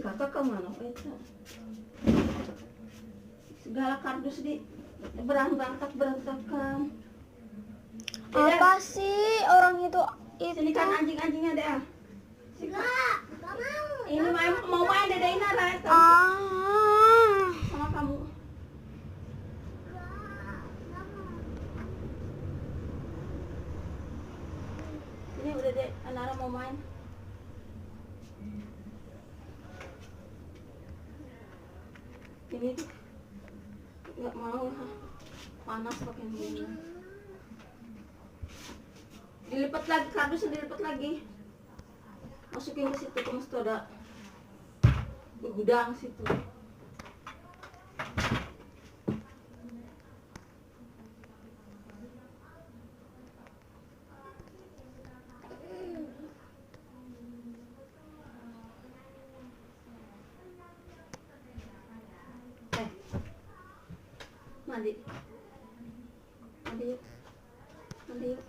kakak kemana itu? Segala kardus di berantakan. Apa sih orang itu? Sini kan anjing-anjingnya deh. Enggak mau. Ini mau main Dede Inara itu. Sama kamu. Ini udah deh, Nara mau main. Ini tuh nggak mau, panas pakai ini. Dilipat lagi, kardusnya dilipat lagi. Masukin ke situ, ke mustoda. Di gudang situ. Mandi. Mandi yuk. Mandi yuk.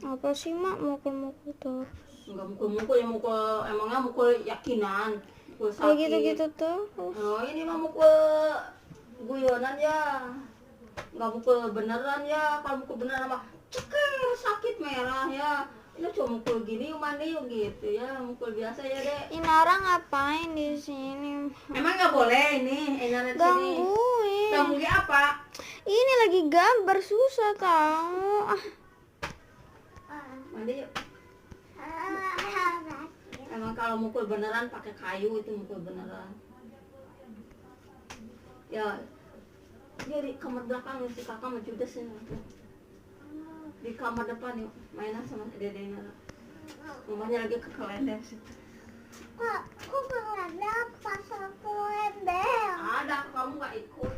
Apa sih mak mukul-mukul terus? Enggak mukul-mukul ya, mukul emangnya mukul yakinan, mukul sakit. Kayak gitu-gitu tuh. Oh ini mah mukul guyonan ya, nggak mukul beneran ya. Kalau mukul beneran mah ceker sakit merah ya. Ini cuma mukul gini mandi yuk gitu ya, mukul biasa ya deh. Inara ngapain di sini? Emang nggak boleh ini, Inara di sini. Gangguin. Gangguin apa? Ini lagi gambar susah tahu. Mandi yuk. Emang kalau mukul beneran pakai kayu itu mukul beneran. Ya, dia di kamar belakang si kakak sama Judas ini. Di kamar depan yuk, mainan sama Dede Nara. Mamanya lagi ke kalender situ. Kok belum ada pas aku ember? Ada, kamu nggak ikut.